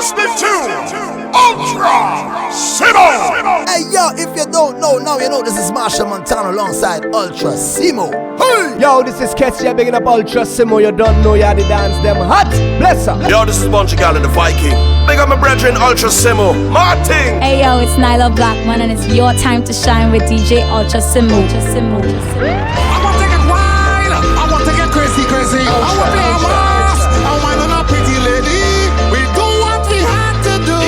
listening to Ultra Simo. Hey yo, if you don't know, now you know this is Marshall Montana alongside Ultra Simo. Hey! Yo, this is Kessia bigging up Ultra Simo. You don't know you the dance them hot. Bless her. Yo, this is Bunch of Gal in the Viking. Big up my brethren, Ultra Simo. Martin. Hey yo, it's Nyla Blackman and it's your time to shine with DJ Ultra Simo. Ultra Simo. I want to get wild. I want to get crazy. I want to play a mask. I want on a pretty lady. We do what we had to do,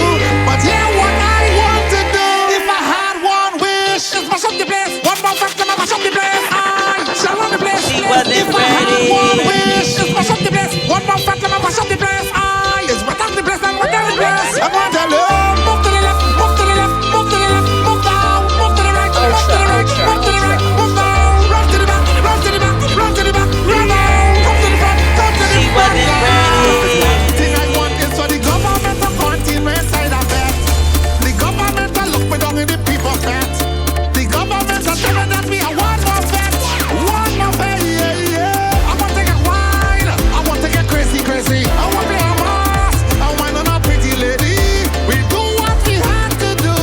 but yeah, what I want to do. If I had one wish, just mash up the place. One more factor, mash up the place. I shall run the place. If I had one wish, just mash up the place. One more factor, mash up the place. I is what up the place and what down the place. I want to learn. Move to the left, move to the left, move to the left, move down, move to the right, move to the right, move to the right, move down, run to the back, run to the back, run to the back, run down, come to the front, come to the front. Thing I want is for the government to continue inside of that. The government to look me down in the people fat. The government to tell me that we are one more fat, yeah. I want to get wild, I want to get crazy. I want to play a mask, I want on a pretty lady. We do what we had to do,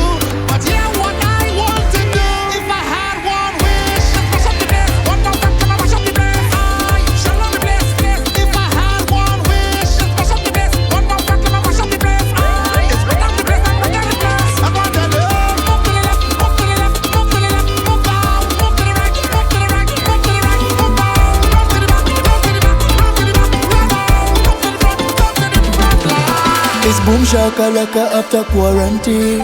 but yeah, what I want to do. If I had one wish, just mash up the place. One more time, come and mash up the place. I shall run the place. If I had one wish, just mash up the place. One more time, come and mash up the place. I it's right up the place and right down the place. I want to learn. Move to the left, move to the left, move to the left, move down, move to the right, move to the right, move to the right, move down, run to the back, run to the back, run to the back, run down, come to the front, come to the front line. It's boom shakalaka after quarantine.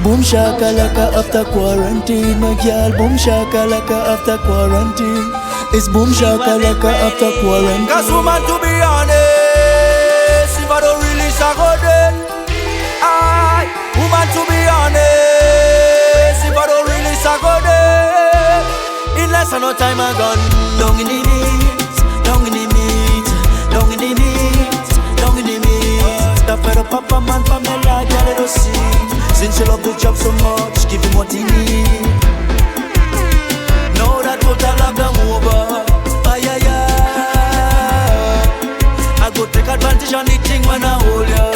Boom shakalaka after quarantine. My girl, boom shakalaka after quarantine. It's boom shakalaka after quarantine. Cause woman, to be honest, if I don't release I go dead. Aye, woman, to be honest, if I don't release I go dead. In less than no time I gone down in the knees, down in the meat, down in the knees, down in the meat. That for the papa man, Pamela, girl, I don't see. Since you love the job so much, give him what he need. Now that total lockdown over, I go take advantage on the thing when I hold ya.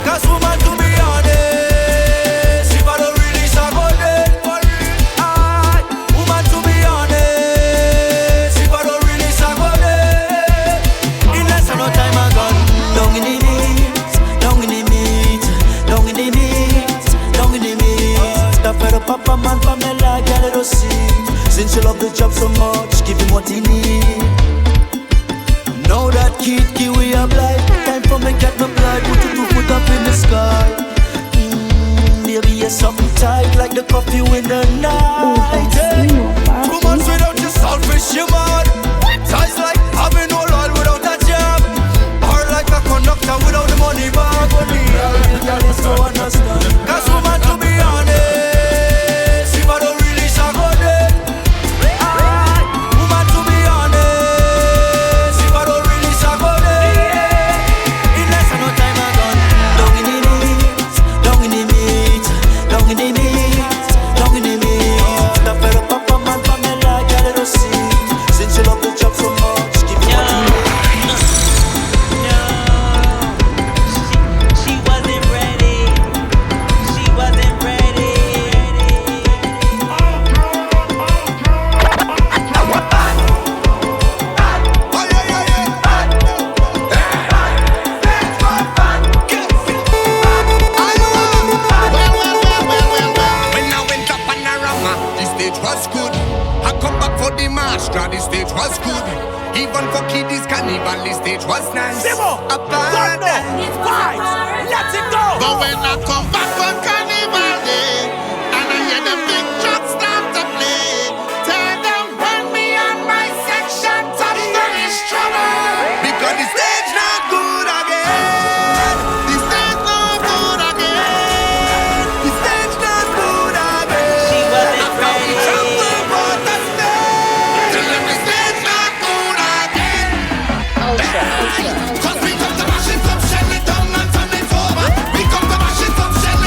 Cause woman, to be honest, if I don't release I go dead. Aye, woman, to be honest, if I don't release I go dead. In less than no time I gone down in the knees, down in the meat, down in the knees, down in the meat. That for the papa man, Pamela, girl, I don't see. Since you love the job so much, give him what he need. Now that kid, we are blind. Time for me get my blood, put your 2 foot up in the sky. Baby, you're something tight like the coffee in the night. 2 months without your selfish, you mad. Ties like having no loyal without a job. Or like a conductor without the money bag. When the girl is so understand. Cause woman, to be honest, if I don't release I go dead. Aye, woman, to be honest, if I don't release I go dead. In less than no time I gone down in the knees, down in the meat, down in the knees, down in the meat. That for the papa man, Pamela, girl, I don't see. Since you love the job so much, give me what you need. She wasn't ready. She wasn't ready. When I went up Panorama, the stage was good. I come back for the march, the stage was good. Even for kiddies carnival, the stage was nice. A paradise. Let it go. But when I come back on carnival day, and I hear the big trucks start to play, tell them when me and my section touch the instrument. Because the stage not good again. The stage not good again. The stage not good again. She wasn't ready. Tell them the stage not good again. Cause we come to mash it up, shell it down and turn it over. We come to mash it up, shell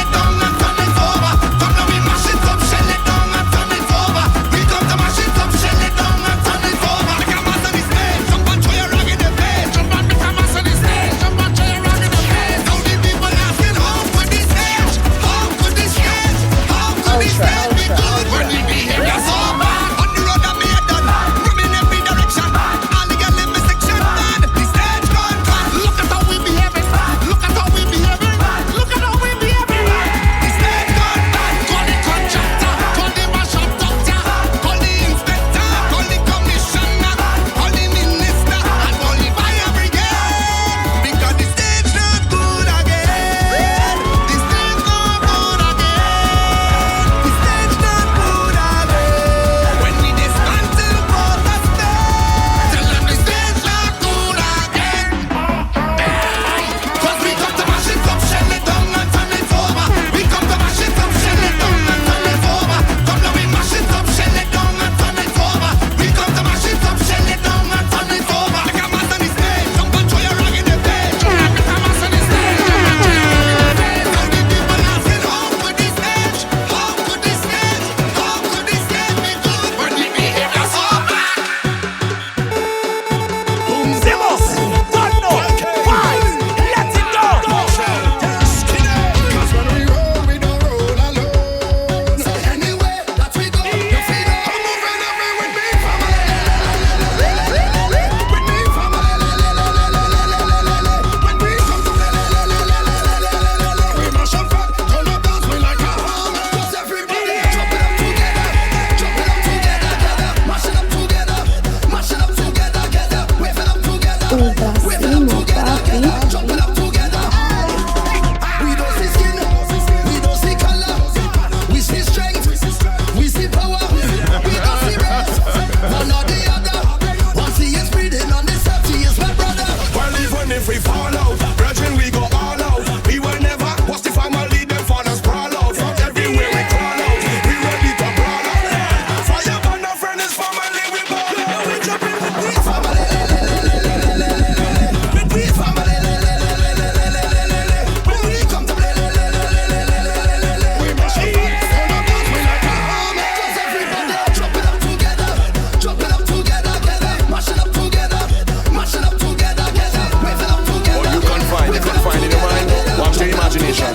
conversation.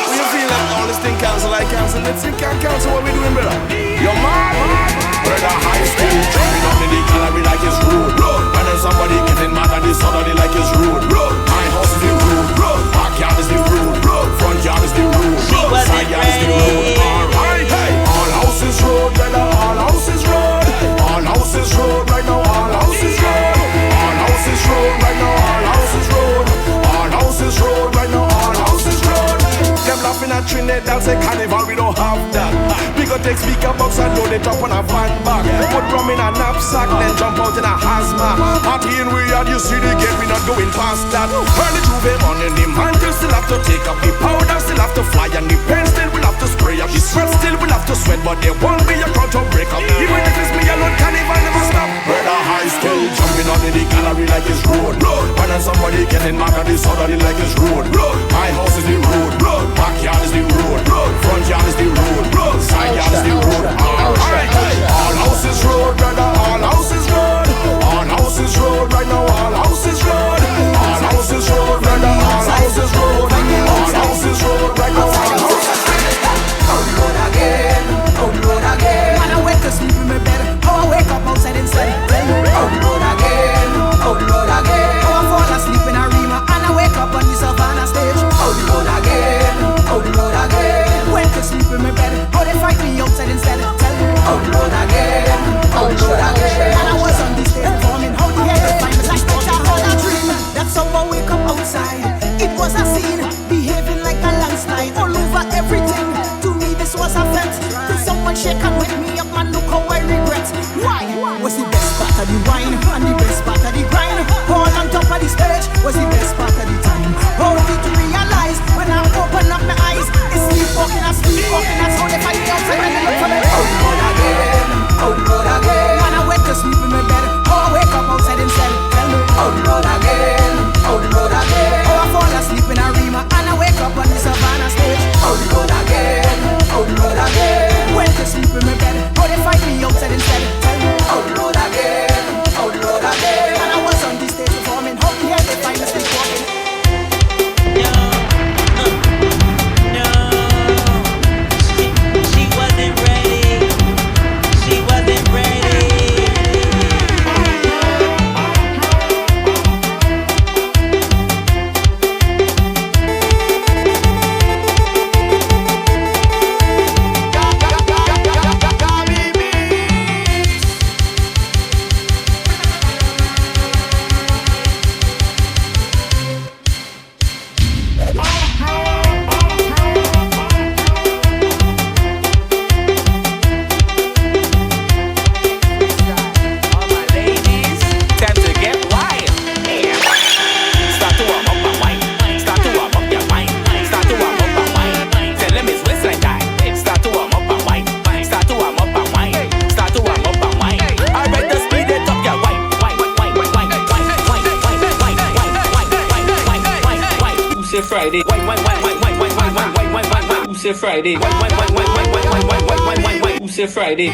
When you feel like all this thing cancel, I cancel. Let's see, can't cancel what we doing, brother. You're mad. Brother, high school, jumping on in the gallery like it's rude. And then somebody getting mad at this other like it's rude. My house is the rude. Backyard is the rude. Front yard is the rude. Side yard is the rude. Alright, hey. All houses road, brother. All houses road. All houses road right now. All houses road. All houses road right now. All houses road. All houses road right now. All houses road. Them laughing at Trinidad, say carnival, we don't have that. We go take speaker box and load it up on a van back. Put rum in a knapsack, then jump out in a hazmat. Party in we are, you see the gate, we not going past that. Early Juve morning, the mantle still have to take up the powder, still have to fly, and the pen still will have to spray up. The sweat still will have to sweat, but there won't be a crowd to break up. Even if it's me alone, carnival never stop. Brother high still jumping on in the gallery like it's road. And then somebody getting mad at this other like it's road. My house is the road. Backyard is the road. Front yard is the road. Side yard is the road. Alright, all houses road, brother. All houses road. All houses road right now. All houses road. All houses road, brother. All houses road. All houses road right now. All houses road. On the road again. On the road again. When I wake up sleep in my bed, how I wake up outside inside. On the road again. On the road again. How I fall asleep in a Rima and I wake up on the Savannah stage. On the road again. On the road again. Went to sleep in my bed, how they fight me outside instead. Tell me. On the road again. On the road again. And I was on the stage performing. How the hell they find me like that? I had a dream. That's how I wake up outside. It was a scene, behaving like a landslide all over everything. To me this was a fete. Till someone shake and wake me up and look how I regret. Why? Was the best part of the wine and the best part of the grind. All on top of the stage was the best part of the time. How did you realize when I open up my eyes? It's sleepwalking, I'm sleepwalking. That's how they find me outside and they look for me. Out the road again, out the road again. When I wake to sleep in my bed, how I wake up outside instead. Tell me. Out the road again, out the road again. How I fall asleep in a Rima and I wake up on the Savannah stage. Out the road again, out the road again. Went to sleep in my bed, how they find me outside instead. Tell me. Out the road again, out the road again. And I was on the stage performing, how the hell they find me sleepwalking? She wasn't ready. She wasn't ready. Friday. Who say Friday? Who say Friday?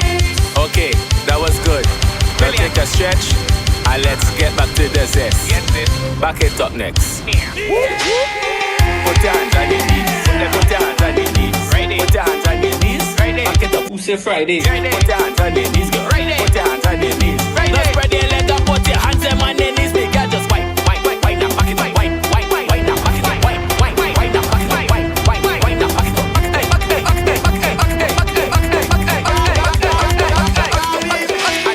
Okay, that was good. Now take a stretch and let's get back to the zest. Back it up next. Put your hands on your knees. Put your hands on your knees. Put your hands on your knees. Back it up. Who say Friday? Put your hands on your knees. Put your hands on your knees. Now spread your leg up. Put your hands on your knees. Make it just wipe now. Back it up. Wipe now. Back it up. Wipe now. Back it up. Wipe now. Back it up.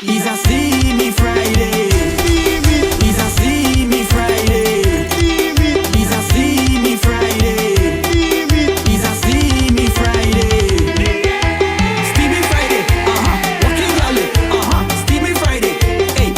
He's a see me Friday. He's a see me Friday. He's a see me Friday. He's a see me Friday. Steamy Friday, walking galley, steamy Friday. Hey,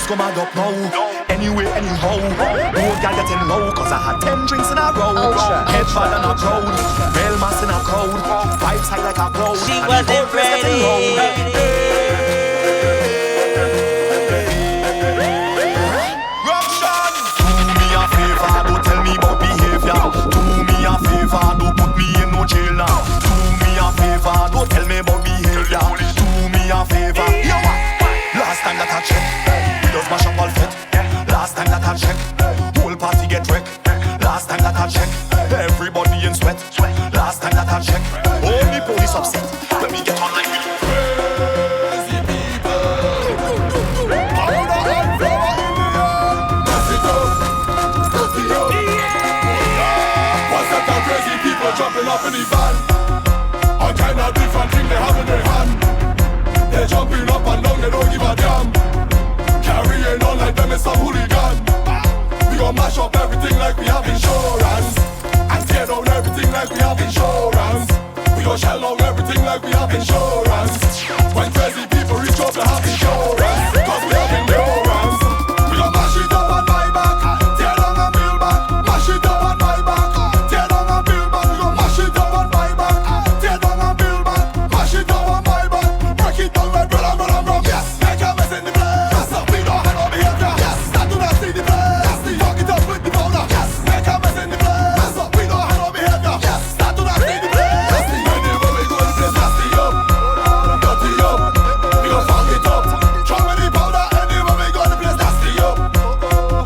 just come and up now. Anyway, anyhow, no girl getting low, cause I had 10 drinks in a row. Head bad and a crowd, real mass in a crowd, vibes high like a cloud. She wasn't ready. Don't tell me about behavior. Do me a favor, don't put me in no jail now. Do me a favor, don't tell me about behavior. Do me a favor. Yo, last time that I check, we just mash up all fit. Last time that I check, whole party get wrecked. Last time that I check, everybody in sweat. Last time that I check, only police upset. Let me get on like me. Jumping up in the van, all kind of different things they have in their hand. They're jumping up and down, they don't give a damn. Carrying on like them is some hooligan. We gon' mash up everything like we have insurance, and tear down everything like we have insurance. We gon' shell down everything like we have insurance. When crazy people reach up to have insurance, cause we have endurance. We gon' mash it up and buy back, tear down and build back. Mash it up and buy back, tear down and build back. Mash it up and buy back, tear down and build back. Mash it up and buy back, break it down like brother, brother, brother. Yes, make a mess in the place. Yes, we don't have no behavior. Yes, that do not see the place. Yes, fuck it up with the powder. Yes, make a mess in the place. Yes, we don't have no behavior. Yes, that do not see the place. Yes, anywhere we go, the place nasty up, dirty up. We gon' fuck it up, try with the powder. Anywhere we go, the place nasty up,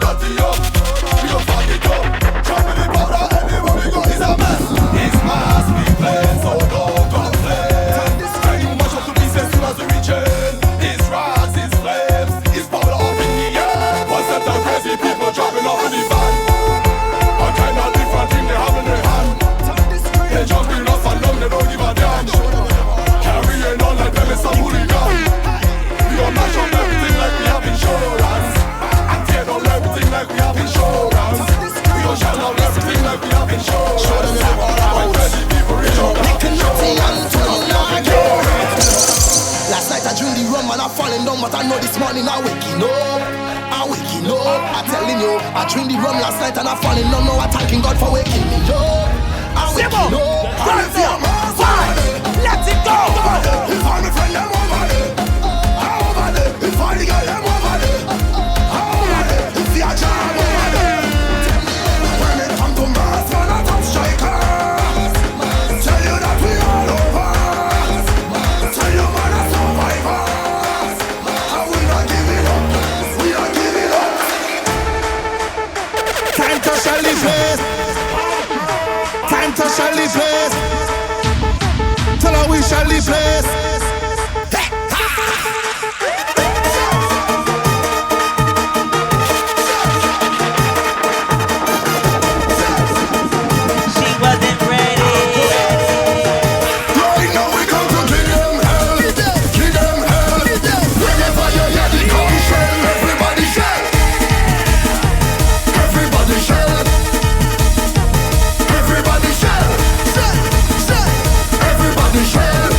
dirty up. We gon' fuck it up, try with the powder. Anywhere we go, it's a mess. It's mass, we playing, so don't complain. Can you mash up to pieces soon as we reach it? It's rats, it's flames, it's powder up in the air. What's that the crazy people dropping off in the van? All kind of different things they have in their hand. They jumping up and down, they don't give a damn. Carrying on like them is some hooligan. We gon' mash up everything like we have insurance, and tear down everything like we have insurance. We gon' shell down everything like we have insurance. When crazy people reach out to have insurance. Last night I drink the rum and I'm falling down, but I know this morning I'm waking up. I'm waking up, I'm telling you. I drink the rum last night and I'm falling down. Now I'm thanking God for waking me up. I'm waking up. Let it go. If I'm a friend, I'm over there. I'm over there. If I'm the guy, I'm over there. I'm over there. If you're a jam, I'm over there. When it comes to mass, man, I'm top striker. Tell you that we all over. Tell you man, I'm survivors. And we not giving up. We not giving up. Time to shell the place. Time to shell the place. Tell her we shall the place. She wasn't ready. Right now we come to give them hell. Give them hell. Whenever you hear the gun shell, everybody shell. Everybody shell. Everybody shell. Everybody shell.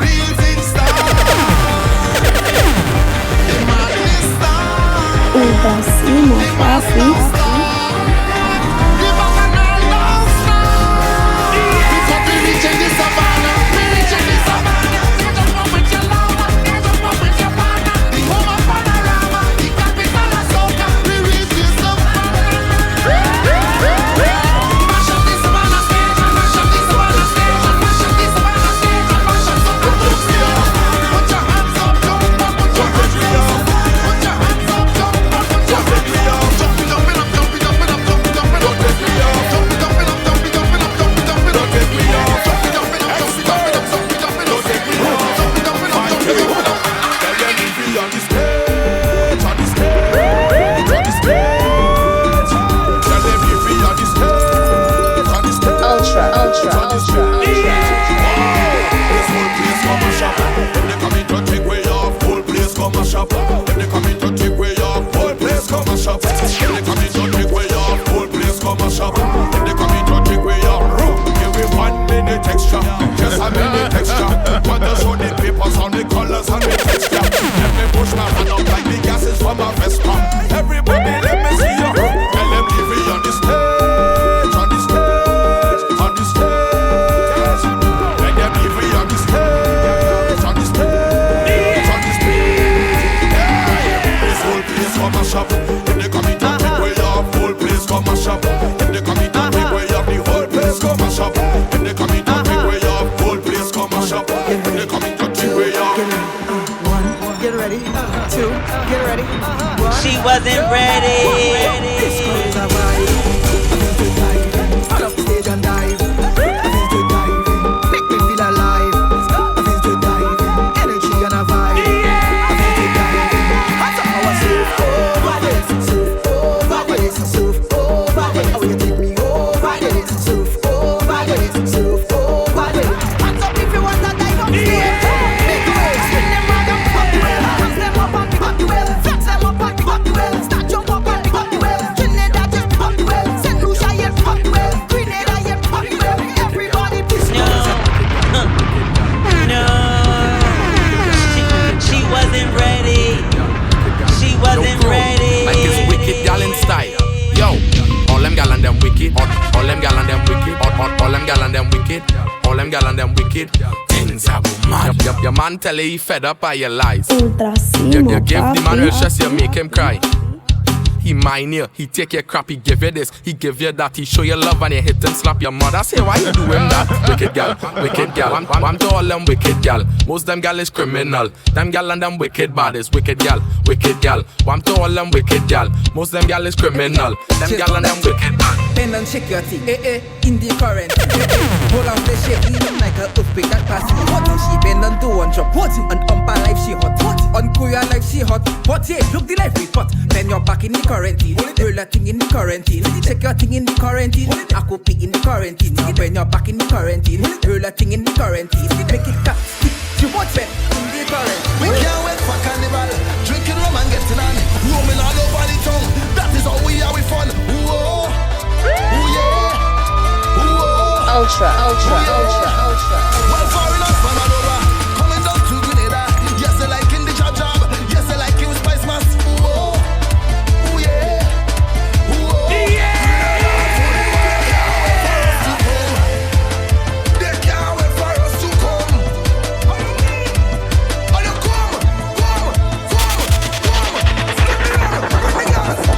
real thing start. The madness start. O Dacimo Papi. She wasn't ready. Turn up the stage and dive. I feel to dive. Make me feel alive. I feel to dive. Energy and a vibe. I feel to dive. Hands up, I was surf over this, surf over this, surf over this. How you take me over this, surf over this, surf over this. Hands up if you want to dive up stage. Make the waves, spin them round and pick up the wheel. Hands them up and pick up the wheel. Flex them up and pick up the wheel. Start jump up and pick up the wheel. Trinidad just pick up the wheel. St. Lucia yeah pick up the wheel. Grenada yeah pick up the wheel. Everybody pick up the wheel. No, she wasn't ready. She wasn't ready. Like this wicked gal in style. Yo, all them gal and them wicked. All them gal and them wicked. All them gal and them wicked. All them gal and them wicked. Things are go mad. Your man tell you he fed up by your lies. You give the man real stress, you make him cry. He mine you, he take your crap, he give you this, he give you that, he show you love and you hit and slap your mother. Say why you do him that? Wicked gal, wicked gal. I'm to all them wicked gal. Most them gal is criminal. Them gal and them wicked bad is wicked gal, wicked gal. I'm to all them wicked gal. Most them gal is criminal. Them gal and them wicked bad. Bend and shake your thing, in the current. Hold on the shape, he look like a earthquake that passes. Hot, she bend and do one drop. Hot, on Umpa life she hot. Hot, on Korea life she hot. Hot, yeah, look the life report. Then you're back in the quarantine. Roll a thing in the quarantine. Check your thing in the quarantine. I could be in the quarantine. When you're back in the quarantine. Roll a thing in the quarantine. Make it cut, stick, you watch it in the quarantine. We can't wait for carnival. Drinking rum and getting on. Roaming all over the town. That is how we are with fun. Ooh, ooh yeah. Ooh, Ultra. Well, foreigners from all over. Coming down to Grenada. Yes, they like in the job. Yes, they like in Spice Mass. Ooh, ooh yeah. Ooh, they can't wait for us to come. Oh, you come.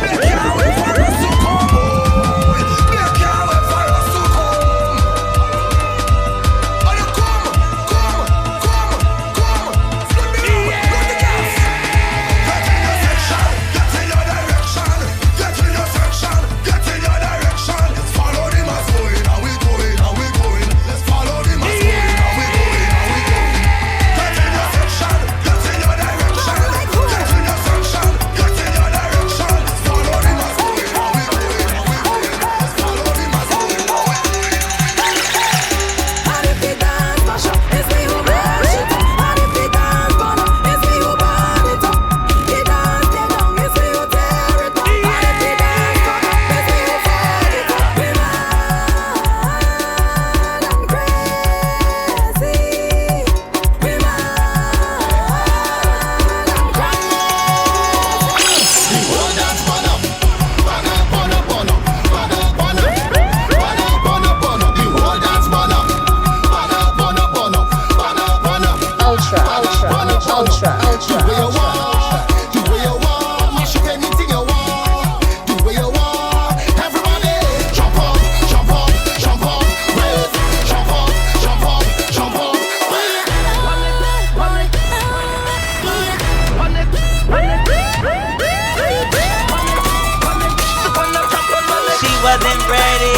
They can't wait for us to come. They can't wait for us to come. Oh, you Ultra. Do what you want. Do what you want. Mash up anything you want. Do what you want. Everybody, jump up, jump up, jump up, raise, jump up, jump up, jump up. She wasn't ready.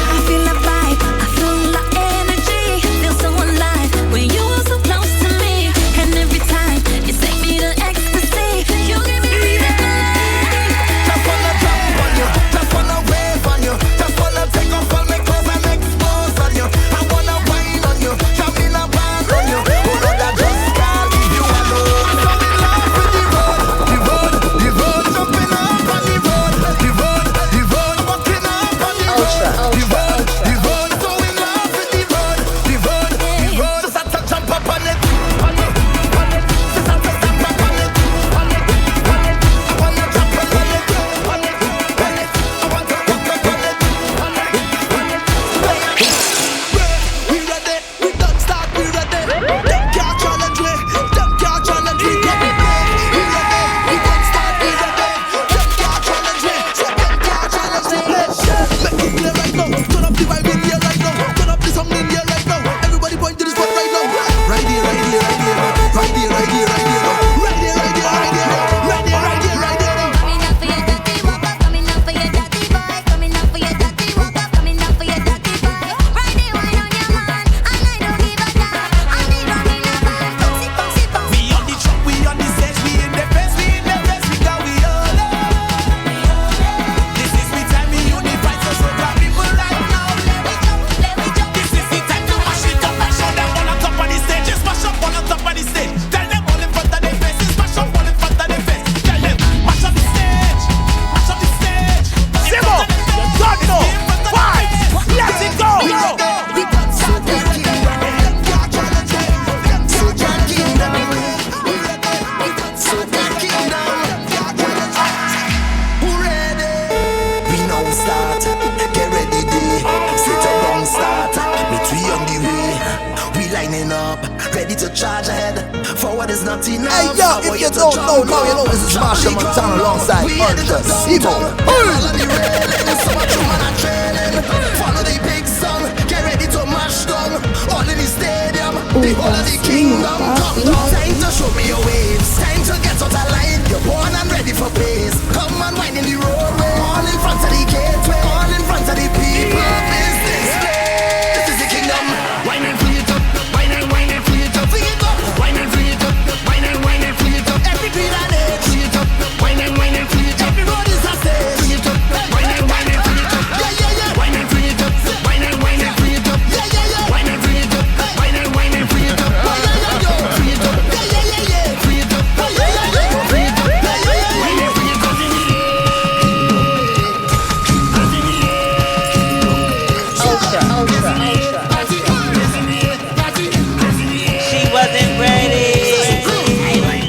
I feel a vibe, I feel the energy, feel so alive when you were so close to me. And every time you take me to ecstasy, you give me the Just wanna jump on you, just wanna wave on you, just wanna take off all my clothes and expose on you. I wanna wine on you, jump in a band on you. Oh Lord, I just can't leave you alone. I'm so in love with the road, the road, the road, jumping up on the road, the road, the road, walking up on the road, the road, the road, so in love with the road, the road, the road. Just have to jump up on it, on it, on it. Just have to jump up on it, on it, on it. I wanna jump up on it, on it, on it. I want to jump up on it, on it, on it. We ready, we don't start, we ready. Them can't challenge me, them can't challenge me. We ready, we don't start, we ready. Them can't challenge me, so them can't challenge me. Make it clear right now, turn up the vibe in here right now, turn up the sound in here right now. Everybody point to the spot right now. Right here, right here, right here, right here, right here, right here, right here, right here, right here, right here, right here, right here. Coming up for your dirty walk up, coming up for your dirty boy, coming up for your dirty walk up, coming up for your dirty boy. Ride it wine on your man, and I don't give a damn. I need one in a van, bouncy, bouncy, bouncy. We on the truck, we on the stage, we in the place, we in the place, we got we all up. This is the time we unify, so grab people right now. Let me jump. This is the time to mash it up and show them all on top of the stage. Just mash up all on top of the stage. Tell them all in front of their faces, mash up all in front of their face. Tell them, mash up the stage, mash up the stage. Simo, you don't know. Vibes, let it go. We got Soca Kingdom, them can't challenge me. Soca Kingdom, we got Soca Kingdom, them can't challenge me. Who ready? We now start, get ready day. Sit up down start, meet we on the way. We lining up, ready to charge ahead. Forward is not enough. Hey yo, if you don't know now, you know this is Marshall Montana alongside Ultra Simo. Follow the railing, so much woman are trailing. Follow the big song, get ready to mash down. All in the stadium, the whole of the kingdom. Come down, time to show me your waves. Time to get out of line. You're born and ready for pace. Come and wine in the roadway. All in front of the gateway. All in front of the people. Business place. This is the kingdom. Wine and free it up. Wine and free it up. Free it up. Wine and free it up. Wine and free it up. Every beat and edge. Free it up. Wine and free it up. Every road is a stage. Free it up. Wine and free it up. Yeah, yeah, yeah. Wine and free it up. Wine and free it up. Yeah, yeah, yeah. Wine and free it up. Wine and free it up. Yeah, yeah, yeah, yo. Free it up. Yeah, yeah, yeah, yeah. Free it up. Yeah, yeah, yeah, yeah. Free it up. Yeah, yeah, yeah, yeah. Wine and free it up. She wasn't ready.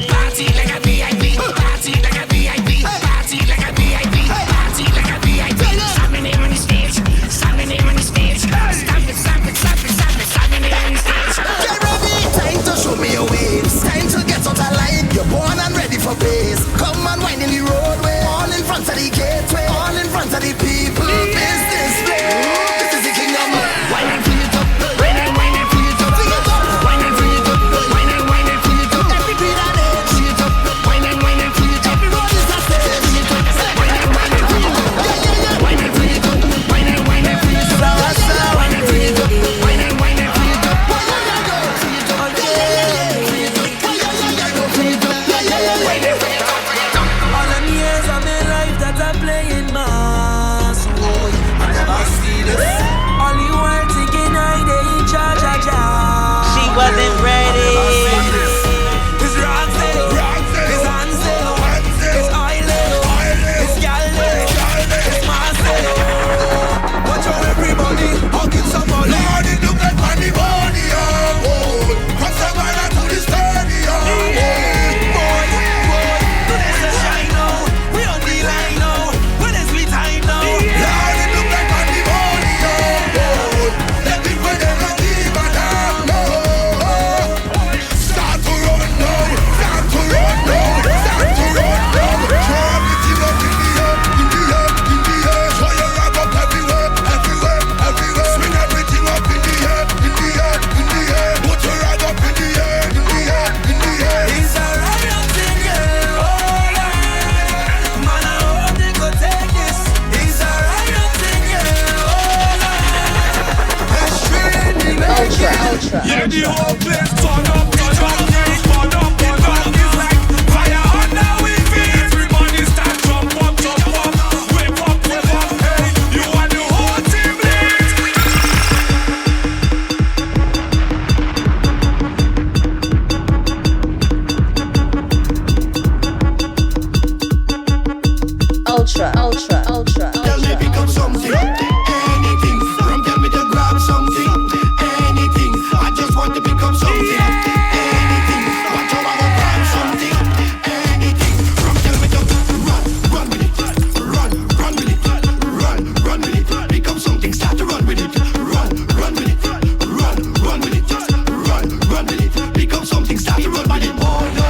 Party like a VIP. Party like a VIP. Party like a VIP. Party like a VIP. Slap my name on the stage. Slap my name on the stage. Stamp it, stamp it, stamp it, stamp it, slap my name on the stage. Get ready. Time to show me your waves. Time to get out of line. You're born and ready for pace. Come and wine in the roadway. All in front of the gateway. All in front of the people. Business place. This is the kingdom. Wine and free it up. Wine and free it up. Free it up. Wine and free it up. Wine and free it up. Every beat and edge. Free it up. Wine and free it up. Every road is a stage. Free it up. Wine and free it up. Yeah, yeah, yeah. Wine and free it up. Wine and free it up. Yeah, yeah, yeah. Wine and free it up. Wine and free it up. Yeah, yeah, yeah, go. Free it up. Yeah, yeah, yeah, yeah. Free it up. Yeah, yeah, yeah, yeah, go. Free it up. Yeah, yeah, yeah, yeah. Wine and free it up. All them years of my life that I play in mass, oh, I never see this. All you were thinking I they in charge of job. She wasn't ready. It's Roxanne, it's Hansel, it's Island, it's Galileo, it's Marcelo. Watch out everybody, hugging somebody. Lord, it look like money, oh. From Savannah to the stadium, boy, do this a shine now. We on the line now, when it's we time now. Lord, it look like money, oh. Let me put them on the bottom, oh. whole place turn up, turn up, yeah, burn up, burn up. It's like fire under we feet. Everybody start jump up, wave up, hey, you and the whole team lead. Ultra. Tell me pick up something, anything. From tell me to grab something, anything. I just want to pick up something, anything. Watch how I go grab something, anything. From tell me to run with it, run with it, run with it. Pick up something, start to run with it, run with it, run with it, run with it. Pick up something, start to run with it. Oh yo,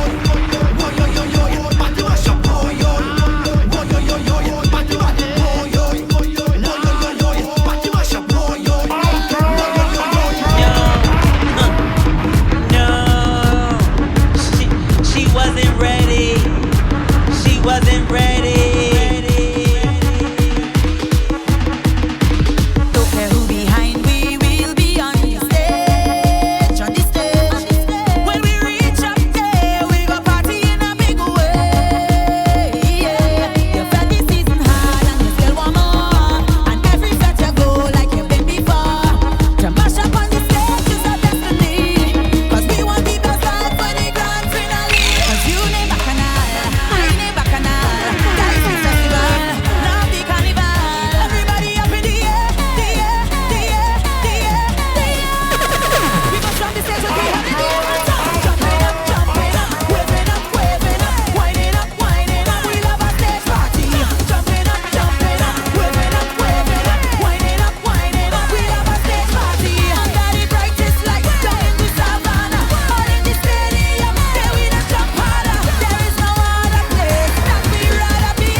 wasn't ready. Don't care who behind, we will be on the stage, on the stage. When we reach up there, we go party in a big way. Yeah, you felt the season hard and you still want more. And every fete you go like you've been before. To mash up on the stage is our destiny. 'Cause we want the best out for the grand finale. 'Cause you name Bacchanal, I name Bacchanal. That is the festival, now the carnival. Everybody up in the air, the air, the air, the air, the air. We go from the stage with the happy jumping up, waving up, waving up, winding up, winding up. We love our stage party. Jumping up, waving up, waving up, winding up, winding up. We love our stage party. Under the brightest light, down in the savannah, all in the stadium. There we not jump harder. There is no other place that we rather be.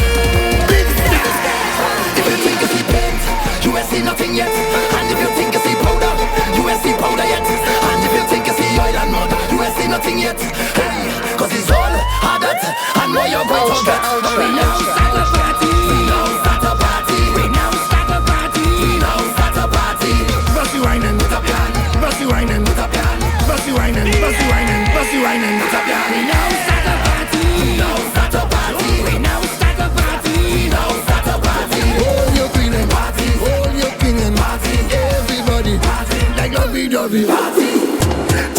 If you think you see paint, you ain't see nothing yet. And if you think you see powder, you ain't see powder yet. And if you think you see oil and mud, you ain't see nothing yet. Hey, 'cause it's all hard at and what you're going to get. We now start a party. We now start a party. We now start a party. We now start a party. Bossy whining with a plan. Bossy whining with a plan. Bossy whining, bossy whining, bossy whining with a plan. We now start a party. We now start a party. We now start a party. We now start a party. Hold your queen and party. Hold your king and party. Everybody party like lovey-dovey party.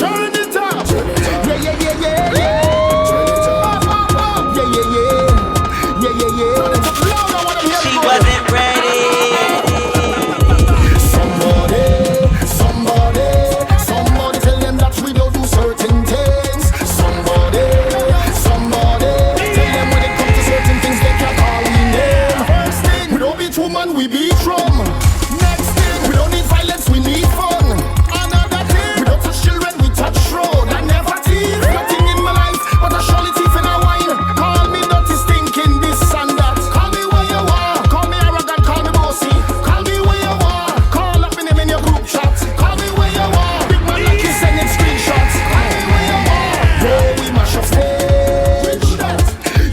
Turn it up. Yeah, yeah, yeah, yeah, yeah. Yeah, yeah, yeah. Yeah, yeah, yeah. She wasn't ready. Somebody tell them that we don't do certain things. Somebody tell them when it comes to certain things they can't call we name. First thing, we don't beat woman, we beat drum. Next thing, we don't need violence, we need fun. Another thing, we don't touch children, we touch road. I never tease, nothing in my life but a surely thief in a wine. Call me dirty, stinking, this and that. Call me where you are, call me arrogant, call me bossy. Call me where you are, call up my name in your group chat. Call me where you are, big man like you sending screenshots. Call me where you are, yeah, we mash up stage. We do that,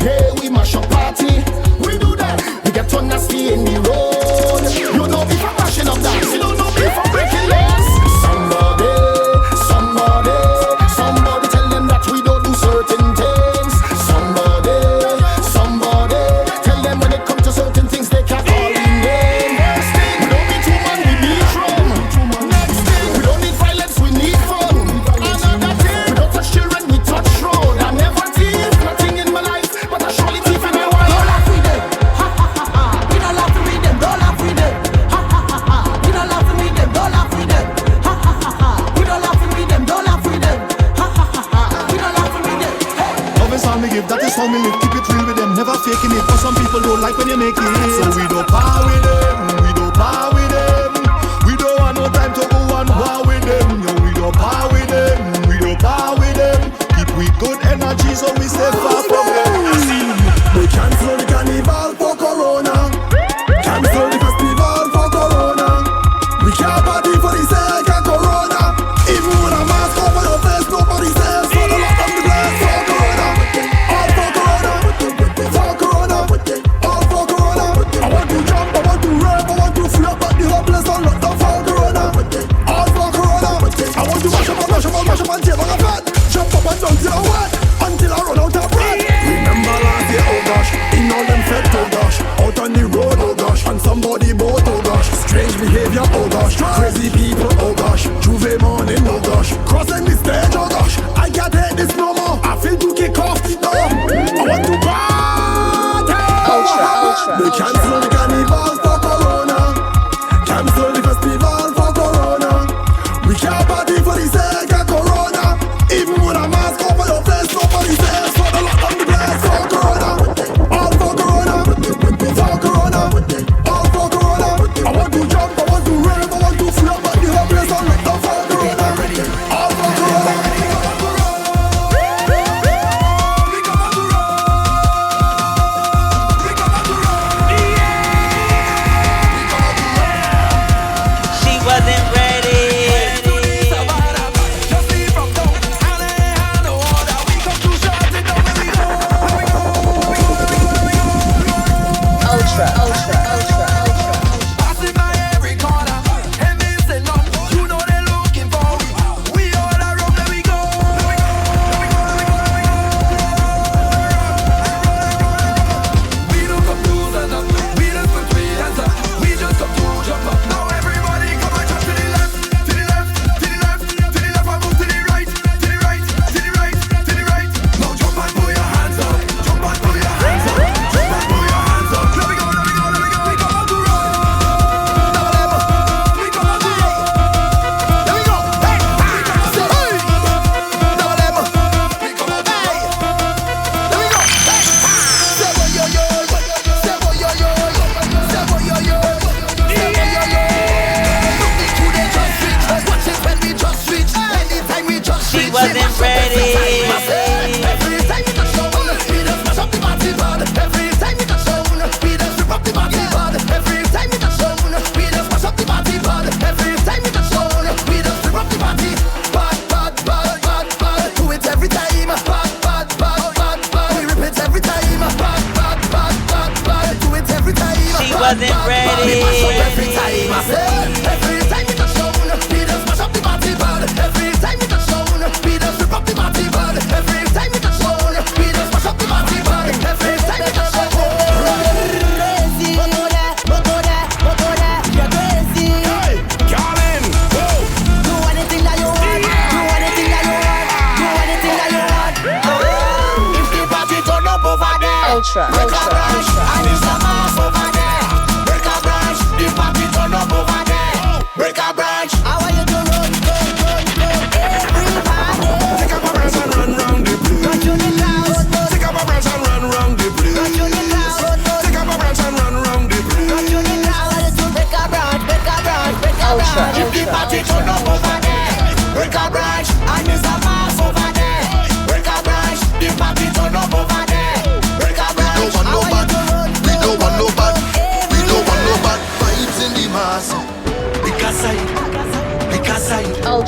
yeah, we mash up party. We do that, we get on nasty in the road. You know me for mashing up dance, you don't know me for breaking laws. Somebody tell them that we don't do certain things. Somebody tell them when it comes to certain things they can't call we name. First thing, we don't need woman, we need drum. Next thing, we don't need violence, we need fun. Another thing, we don't touch children, we touch road. I never tease, nothing in my life but a surely thief in my wine. Don't laugh with them, ha ha ha ha. We don't laugh with them, don't laugh with them, ha ha ha ha. We don't laugh with them, don't laugh with them, ha ha ha ha. We don't laugh with them, don't laugh with them, ha ha ha ha. We don't laugh with them. Hey. Love is all me give, that is how me live. Keep it real with them, never faking it. For some people don't like when you make it. So we don't power with them, we don't power with them. We don't want no time to go on war with them. Yo, we don't power with them, we don't power with them. Keep we good energy so we stay far from them. We cancel the carnival for Corona. Cancel the festival for Corona. We can't party for the sake of Corona. Even with a mask over your face, nobody says for the lock of the glass for Corona. All for Corona. For Corona. All for Corona. I want to jump, I want to rave, I want to flip, but the They cancel the carnival for Corona. Cancel the festival for Corona. We can't party for the sake of Corona. Even with a mask over your face, nobody says for the lot of the place for Corona. All for Corona. For Corona. All for Corona. I want to jump, I want to rave, I want to flip, but the whole place on the for Corona. All for Corona.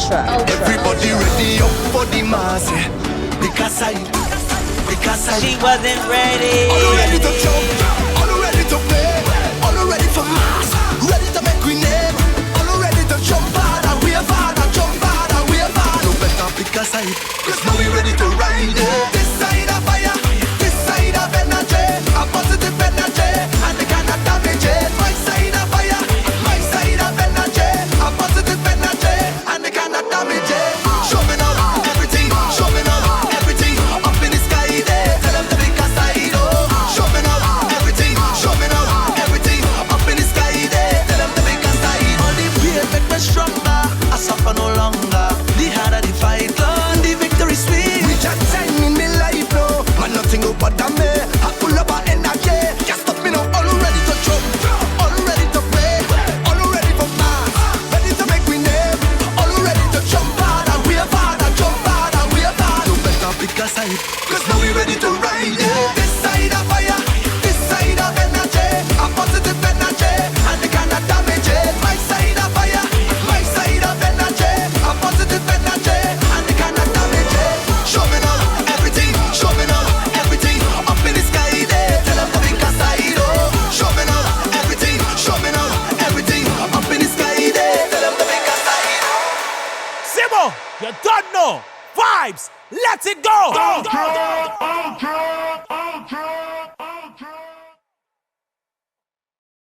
Everybody ready up for the mass. She wasn't ready. All ready to jump, all ready to play, all ready for mass, ready to make we name. All ready to jump hard and wave hard and jump hard and wave hard. No better pick a side, cause now we ready to ride it. This side of fire, this side of energy, a positive energy, and they cannot damage it. My side of fire, my side of energy, a positive energy, and they cannot damage it. Show me now everything, show me now everything up in the sky there. Tell them to pick a side, oh. Show me now everything, show me now everything up in the sky there. Tell them to pick a side. All the pain make me stronger, I suffer no longer. The harder the fight, Lord, the victory sweet. We just time in my life, no, man, nothing go bother me. I full of energy, can't stop me now. All ready to jump, all ready to play, all ready for mass, ready to make we name. All ready to jump hard and wave hard and jump hard and wave hard. No better pick a side, cause now we ready to ride it. This side of fire, this side of energy, a positive energy, and they cannot damage it. My side of fire, my side of energy, a positive energy, and they cannot damage it. Show me now everything, show me now everything up in the sky there. Tell them to pick a side, oh. Show me now everything, show me now everything up in the sky there. Tell them to pick a side. Simo, you don't know. Vibes, let it go.